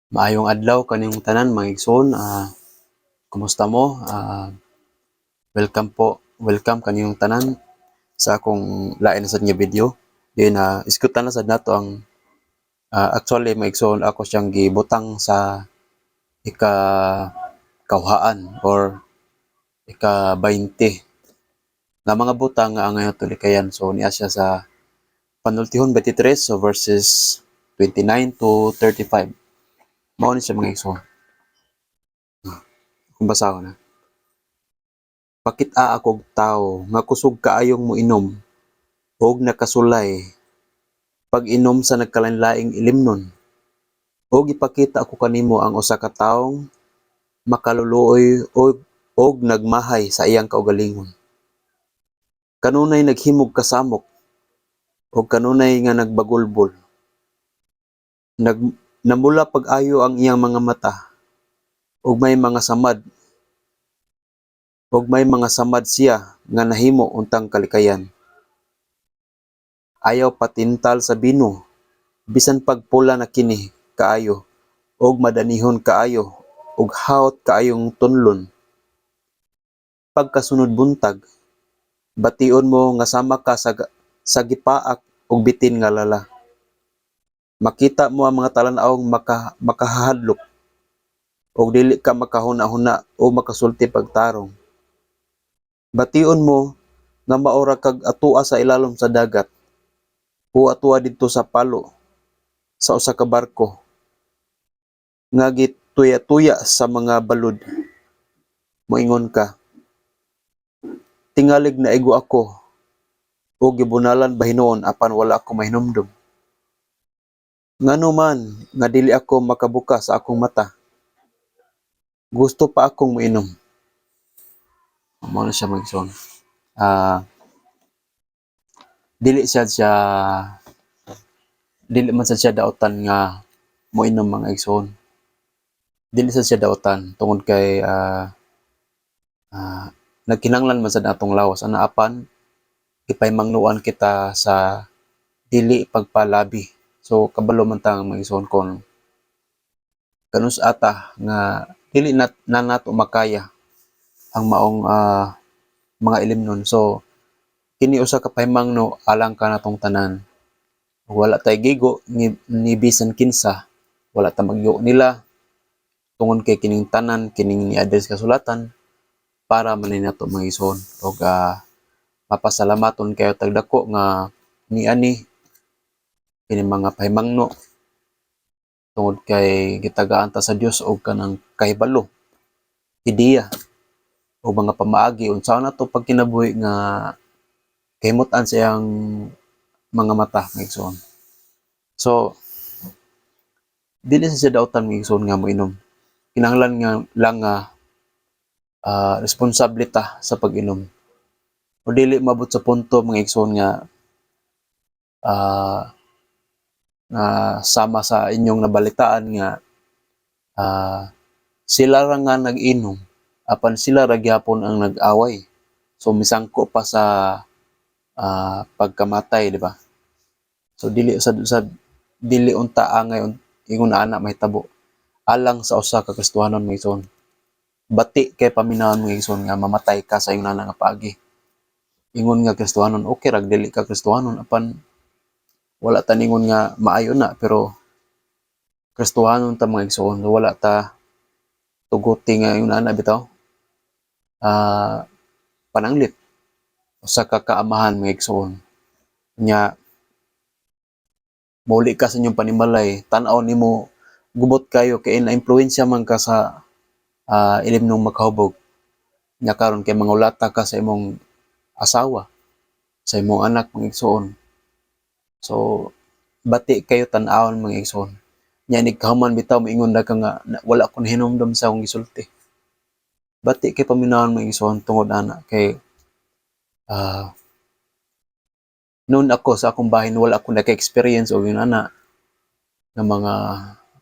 Maayong adlaw kaniyong tanan mga igsoon, kumusta mo? Welcome kaniyong tanan sa akong lain na sad nga video. Then iskutan na sad nato ang actually mga igsoon ako siyang gibutang sa ika-kawhaan or ika-20 nga mga butang nga angay nato likayan. So niya siya sa Panultihon 23 so verses 29 to 35. Mao ni siya mga igsoon. Kung basahon na. Pakit-a akog tawo nga kusog kaayong moinom og nakasulay pag-inom sa nagkalainlaing ilimnon. Og ipakita ako kanimo ang usa ka tawong makaluluoy og nagmahay sa iyang kaugalingon. Kanunay naghimog kasamok og kanunay nga nagbagulbol. Namula pag-ayo ang iyang mga mata og may mga samad siya nga nahimo untang kalikayan. Ayaw patintal sa bino bisan pagpula na kini kaayo og madanihon kaayo og hawt kaayong tunlon. Pagkasunod buntag, bation mo nga sama ka sa gipaak og bitin nga lala. Makita mo ang mga talan-awng makahadlok og dili ka makahuna-huna o makasulti pagtarong. Bation mo nga maora kag atua sa ilalom sa dagat o atua didto sa palo sa usa ka barko nga gituya-tuya sa mga balod. Moingon ka, tingalig na igo ako o gibunalan bahinon apan wala ako mahinumdum. Ngano man nga dili ako makabuka sa akong mata. Gusto pa akong moinom. Mao na siya magson. Dili man sad siya daotan nga moinom mga igsoon. Dili sad siya daotan tungod kay nagkinahanglan man sad atong lawas ana apan ipaymangnuan kita sa dili pagpalabi. So kabalo man ta mga igsoon kon kanus ata nga dili na nato makaya ang maong mga ilimnon. So kini usa ka pahimangno alang ka natong tanan. Wala tay gigo ni bisan kinsa, wala ta magyo nila tungod kay kining tanan kining ni-address kasulatan para man nato mga igsoon og mapasalamaton kayo tagdako nga niani kini mga pahimangno tungod kay gitagaan ta sa Dios og kanang kahibalo, ideya o mga pamaagi unsa na to pagkinabuhi nga kahimut-an sa iyang mga mata mga igsoon. So dili siya daotan mga igsoon nga moinom. Kinahanglan nga lang nga responsable ta sa pag-inom. O dili mabot sa punto mga igsoon nga sama sa inyong nabalitaan nga sila ra nga nag-inom apan sila ra gyapon ang nag-away. So misangko pa sa pagkamatay, di ba? So dili unta angay ingon ana mahitabo alang sa usa ka Kristohanon mga igsoon. Bati kay paminawon mga igsoon nga mamatay ka sa imong nana nga paagi. Ingon nga Kristohanon, okay ra dili ka Kristohanon apan wala ta ningon nga maayo na pero Kristohanon ta mga igsoon. Wala ta tuguti nga yung nana bitaw. Pananglit usa ka kaamahan mga igsoon. Nya muli ka sa inyong panimalay, tan-aw nimo gubot kayo kay na-impluwensya man ka sa ilimnong makahubog. Nya karon kay mangulata ka sa imong asawa, sa imong anak mga igsoon. So bati kayo tan-awon mga igsoon. Nya nigkahuman bitaw moingon na ka nga wala ko nahinumdum sa akong gisulti. Bati kay paminawon mga igsoon tungod ana kay noon ako sa akong bahin wala ako naka-experience og yun ana ng mga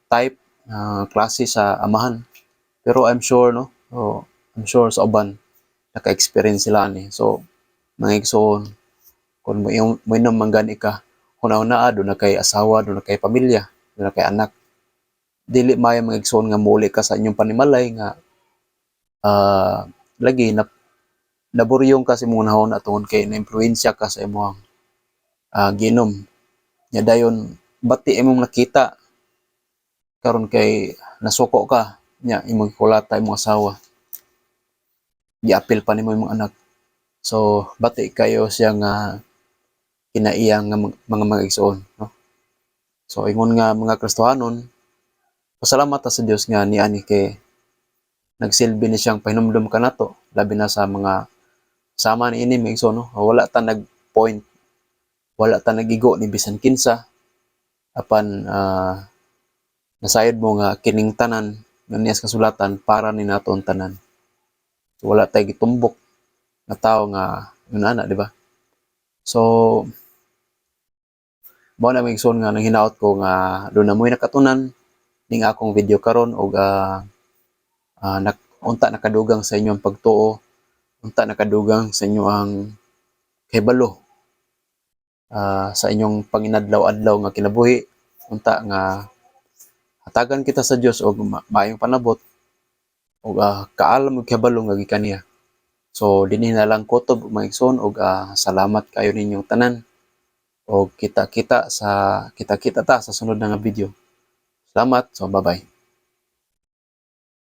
type klase sa amahan. Pero I'm sure sa uban naka-experience sila ani. So mga igsoon kung moinom man gani ka, hunahuna do na kay asawa, do na kay pamilya, do na kay anak. dili maayo mga igsoon nga muli ka sa inyong panimalay nga lagi na naburyong ka sa imong nahon atungod kay na-impluwensya ka sa imong ginom. Nya dayon bati imong nakita karon kay nasuko ka nya imong kulata imong asawa. Giapil pa nimo imong anak. So bati kayo siya nga kinaiyang nga mga igsoon, no? So ingon nga mga Kristohanon, pasalamat ta sa Dios nga niani kay nagsilbi ni siyang pahinumdom kanato labi na sa mga sama niini mga igsoon, no? Wala ta nag-point, wala ta nagigo ni bisan kinsa apan nasayod mo nga kining tanan nga niyas kasulatan para ni naton tanan. So, wala tay gitumbok nga tawo nga yun ana, di ba? So mao na mga igsoon nga nanghinaot ko nga doon na mo'y nakatunan ning akong video karon og unta nakadugang sa inyo ang pagtuo, unta nakadugang sa inyo ang kahibalo sa inyong panginadlaw-adlaw nga kinabuhi, unta nga hatagan kita sa Dios og maayong panabot og kaalam og kahibalo nga gikan niya. So dinhi na lang kutob mga igsoon og salamat kayo ninyong tanan og kita-kita ta sa sunod na nga video. Salamat. So bye-bye.